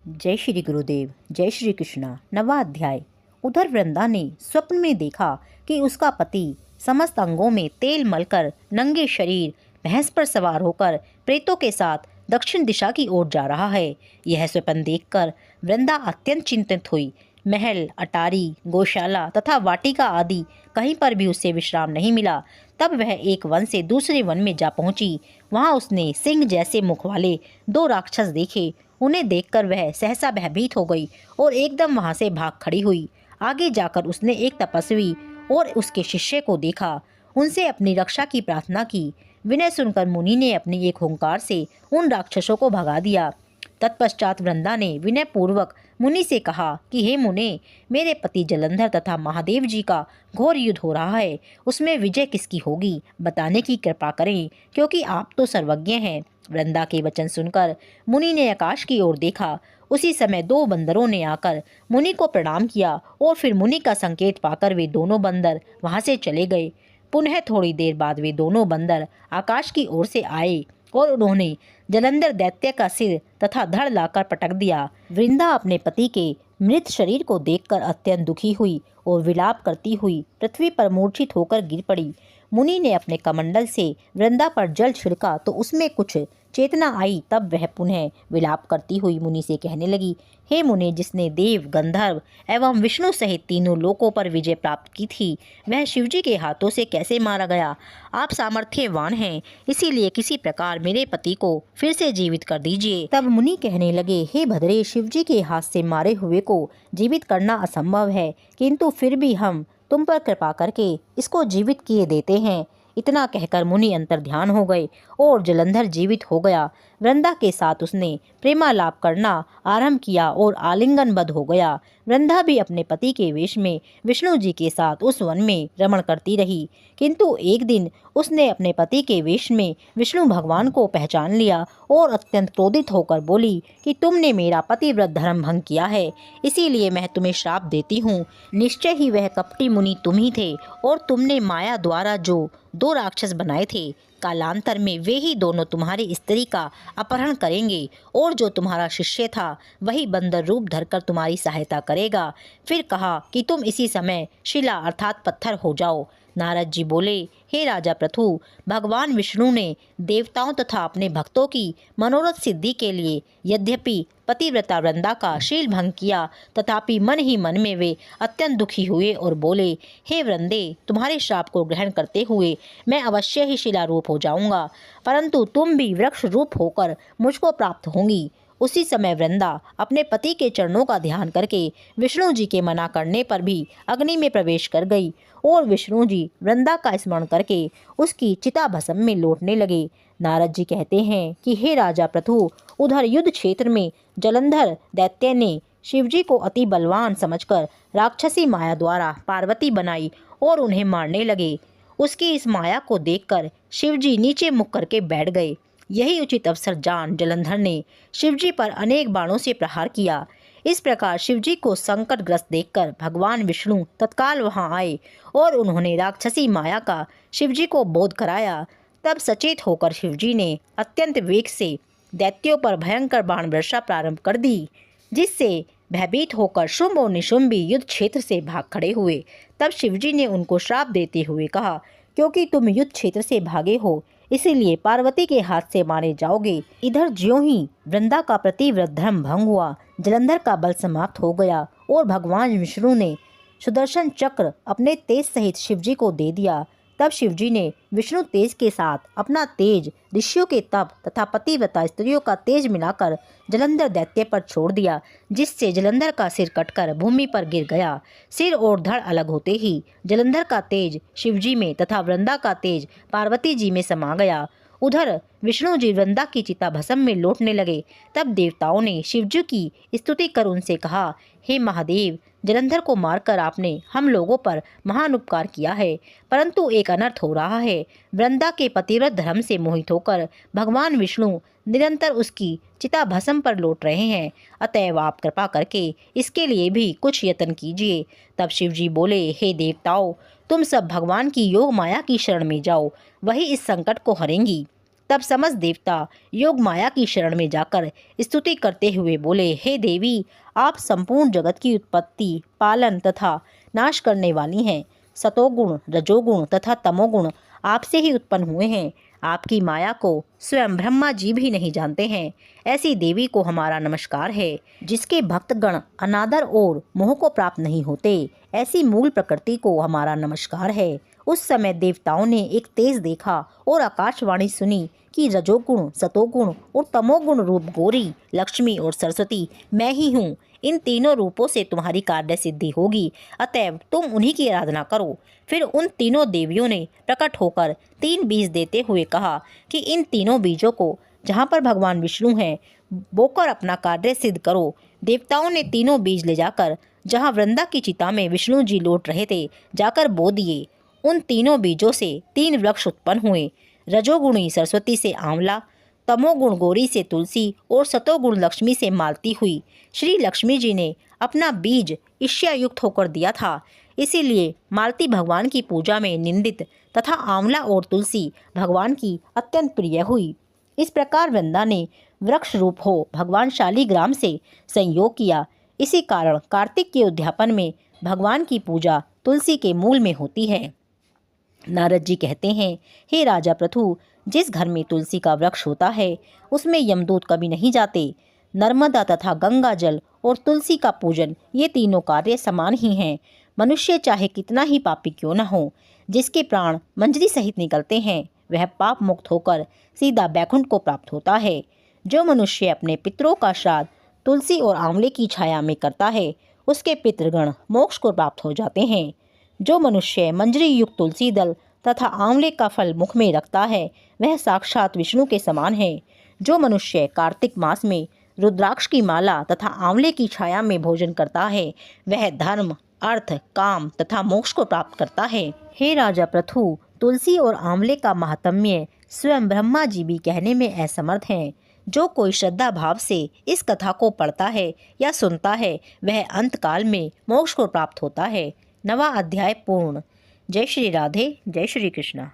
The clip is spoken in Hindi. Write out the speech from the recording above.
जय श्री गुरुदेव, जय श्री कृष्णा। नवा अध्याय। उधर वृंदा ने स्वप्न में देखा कि उसका पति समस्त अंगों में तेल मलकर नंगे शरीर भैंस पर सवार होकर प्रेतों के साथ दक्षिण दिशा की ओर जा रहा है। यह स्वप्न देखकर वृंदा अत्यंत चिंतित हुई। महल, अटारी, गौशाला तथा वाटिका आदि कहीं पर भी उसे विश्राम नहीं मिला। तब वह एक वन से दूसरे वन में जा पहुंची। वहां उसने सिंह जैसे मुख वाले दो राक्षस देखे। उन्हें देखकर वह सहसा भयभीत हो गई और एकदम वहां से भाग खड़ी हुई। आगे जाकर उसने एक तपस्वी और उसके शिष्य को देखा। उनसे अपनी रक्षा की प्रार्थना की। विनय सुनकर मुनि ने अपनी एक हुंकार से उन राक्षसों को भगा दिया। तत्पश्चात वृंदा ने विनय पूर्वक मुनि से कहा कि हे मुने, मेरे पति जलंधर तथा महादेव जी का घोर युद्ध हो रहा है। उसमें विजय किसकी होगी, बताने की कृपा करें, क्योंकि आप तो सर्वज्ञ हैं। वृंदा के वचन सुनकर मुनि ने आकाश की ओर देखा। उसी समय दो बंदरों ने आकर मुनि को प्रणाम किया और फिर मुनि का संकेत पाकर वे दोनों बंदर वहां से चले गए। पुनः थोड़ी देर बाद वे दोनों बंदर आकाश की ओर से आए और उन्होंने जलंधर दैत्य का सिर तथा धड़ लाकर पटक दिया। वृंदा अपने पति के मृत शरीर को देखकर अत्यंत दुखी हुई और विलाप करती हुई पृथ्वी पर मूर्छित होकर गिर पड़ी। मुनि ने अपने कमंडल से वृंदा पर जल छिड़का तो उसमें कुछ चेतना आई। तब वह पुनः विलाप करती हुई मुनि से कहने लगी, हे मुनि, जिसने देव, गंधर्व एवं विष्णु सहित तीनों लोकों पर विजय प्राप्त की थी, वह शिवजी के हाथों से कैसे मारा गया? आप सामर्थ्यवान हैं, इसीलिए किसी प्रकार मेरे पति को फिर से जीवित कर दीजिए। तब मुनि कहने लगे, हे भद्रे, शिवजी के हाथ से मारे हुए को जीवित करना असंभव है, किंतु फिर भी हम तुम पर कृपा करके इसको जीवित किए देते हैं। इतना कहकर मुनि अंतर्ध्यान हो गए और जलंधर जीवित हो गया। वृंदा के साथ उसने प्रेमालाप करना आरंभ किया और आलिंगनबद्ध हो गया। वृंदा भी अपने पति के वेश में विष्णु जी के साथ उस वन में रमण करती रही, किंतु एक दिन उसने अपने पति के वेश में विष्णु भगवान को पहचान लिया और अत्यंत क्रोधित होकर बोली कि तुमने मेरा पतिव्रत धर्म भंग किया है, इसीलिए मैं तुम्हें श्राप देती हूँ। निश्चय ही वह कपटी मुनि तुम ही थे और तुमने माया द्वारा जो दो राक्षस बनाए थे, कालांतर में वे ही दोनों तुम्हारी स्त्री का अपहरण करेंगे और जो तुम्हारा शिष्य था वही बंदर रूप धरकर तुम्हारी सहायता करेगा। फिर कहा कि तुम इसी समय शिला अर्थात पत्थर हो जाओ। नारद जी बोले, हे राजा पृथु, भगवान विष्णु ने देवताओं तथा अपने भक्तों की मनोरथ सिद्धि के लिए यद्यपि पतिव्रता वृंदा का शील भंग किया, तथापि मन ही मन में वे अत्यंत दुखी हुए और बोले, हे वृंदे, तुम्हारे श्राप को ग्रहण करते हुए मैं अवश्य ही शिला रूप हो जाऊंगा, परंतु तुम भी वृक्ष रूप होकर मुझको प्राप्त होंगी। उसी समय वृंदा अपने पति के चरणों का ध्यान करके विष्णु जी के मना करने पर भी अग्नि में प्रवेश कर गई और विष्णु जी वृंदा का स्मरण करके उसकी चिता भस्म में लौटने लगे। नारद जी कहते हैं कि हे राजा पृथु, उधर युद्ध क्षेत्र में जलंधर दैत्य ने शिवजी को अति बलवान समझकर राक्षसी माया द्वारा पार्वती बनाई और उन्हें मारने लगे। उसकी इस माया को देखकर शिवजी नीचे मुख करके बैठ गए। यही उचित अवसर जान जलंधर ने शिवजी पर अनेक बाणों से प्रहार किया। इस प्रकार शिवजी को संकटग्रस्त देखकर भगवान विष्णु तत्काल वहां आए और उन्होंने राक्षसी माया का शिवजी को बोध कराया। तब सचेत होकर शिवजी ने अत्यंत वेग से दैत्यों पर भयंकर बाण वर्षा प्रारंभ कर दी, जिससे भयभीत होकर शुंभ और निशुंभ भी युद्ध क्षेत्र से भाग खड़े हुए। तब शिवजी ने उनको श्राप देते हुए कहा, क्योंकि तुम युद्ध क्षेत्र से भागे हो, इसीलिए पार्वती के हाथ से मारे जाओगे। इधर ज्यों ही वृंदा का प्रतिव्रत धर्म भंग हुआ, जलंधर का बल समाप्त हो गया और भगवान विष्णु ने सुदर्शन चक्र अपने तेज सहित शिवजी को दे दिया। तब शिवजी ने विष्णु तेज के साथ अपना तेज, ऋषियों के तप तथा पतिव्रता स्त्रियों का तेज मिलाकर जलंधर दैत्य पर छोड़ दिया, जिससे जलंधर का सिर कटकर भूमि पर गिर गया। सिर और धड़ अलग होते ही जलंधर का तेज शिवजी में तथा वृंदा का तेज पार्वती जी में समा गया। उधर विष्णु जी वृंदा की चिता भस्म में लौटने लगे। तब देवताओं ने शिवजी की स्तुति कर उनसे कहा, हे महादेव, जलंधर को मारकर आपने हम लोगों पर महान उपकार किया है, परंतु एक अनर्थ हो रहा है। वृंदा के पतिव्रत धर्म से मोहित होकर भगवान विष्णु निरंतर उसकी चिता भस्म पर लौट रहे हैं, अतएव आप कृपा करके इसके लिए भी कुछ यत्न कीजिए। तब शिवजी बोले, हे देवताओं, तुम सब भगवान की योग माया की शरण में जाओ, वही इस संकट को हरेंगी। तब समस्त देवता योग माया की शरण में जाकर स्तुति करते हुए बोले, हे देवी, आप संपूर्ण जगत की उत्पत्ति, पालन तथा नाश करने वाली हैं। सतोगुण, रजोगुण तथा तमोगुण आपसे ही उत्पन्न हुए हैं। आपकी माया को स्वयं ब्रह्मा जी भी नहीं जानते हैं। ऐसी देवी को हमारा नमस्कार है, जिसके भक्तगण अनादर और मोह को प्राप्त नहीं होते। ऐसी मूल प्रकृति को हमारा नमस्कार है। उस समय देवताओं ने एक तेज देखा और आकाशवाणी सुनी कि रजोगुण, सतोगुण और तमोगुण रूप गौरी, लक्ष्मी और सरस्वती मैं ही हूँ। इन तीनों रूपों से तुम्हारी कार्य सिद्धि होगी, अतएव तुम उन्हीं की आराधना करो। फिर उन तीनों देवियों ने प्रकट होकर 3 बीज देते हुए कहा कि इन तीनों बीजों को जहाँ पर भगवान विष्णु हैं बोकर अपना कार्य सिद्ध करो। देवताओं ने तीनों बीज ले जाकर जहाँ वृंदा की चिता में विष्णु जी लौट रहे थे जाकर बो दिए। उन तीनों बीजों से 3 वृक्ष उत्पन्न हुए। रजोगुणी सरस्वती से आंवला, तमोगुण गौरी से तुलसी और सतोगुण लक्ष्मी से मालती हुई। श्री लक्ष्मी जी ने अपना बीज ईर्ष्यायुक्त होकर दिया था, इसीलिए मालती भगवान की पूजा में निंदित तथा आंवला और तुलसी भगवान की अत्यंत प्रिय हुई। इस प्रकार वृंदा ने वृक्ष रूप हो भगवान शालिग्राम से संयोग किया। इसी कारण कार्तिक के उद्यापन में भगवान की पूजा तुलसी के मूल में होती है। नारद जी कहते हैं, हे राजा पृथु, जिस घर में तुलसी का वृक्ष होता है उसमें यमदूत कभी नहीं जाते। नर्मदा तथा गंगा जल और तुलसी का पूजन, ये तीनों कार्य समान ही हैं। मनुष्य चाहे कितना ही पापी क्यों न हो, जिसके प्राण मंजरी सहित निकलते हैं वह पाप मुक्त होकर सीधा बैकुंठ को प्राप्त होता है। जो मनुष्य अपने पितरों का श्राद्ध तुलसी और आंवले की छाया में करता है उसके पितृगण मोक्ष को प्राप्त हो जाते हैं। जो मनुष्य मंजरी युक्त तुलसी दल तथा आंवले का फल मुख में रखता है वह साक्षात विष्णु के समान है। जो मनुष्य कार्तिक मास में रुद्राक्ष की माला तथा आंवले की छाया में भोजन करता है वह धर्म, अर्थ, काम तथा मोक्ष को प्राप्त करता है। हे राजा पृथु, तुलसी और आंवले का महात्म्य स्वयं ब्रह्मा जी भी कहने में असमर्थ हैं। जो कोई श्रद्धा भाव से इस कथा को पढ़ता है या सुनता है वह अंतकाल में मोक्ष को प्राप्त होता है। 9वां अध्याय पूर्ण। जय श्री राधे, जय श्री कृष्णा।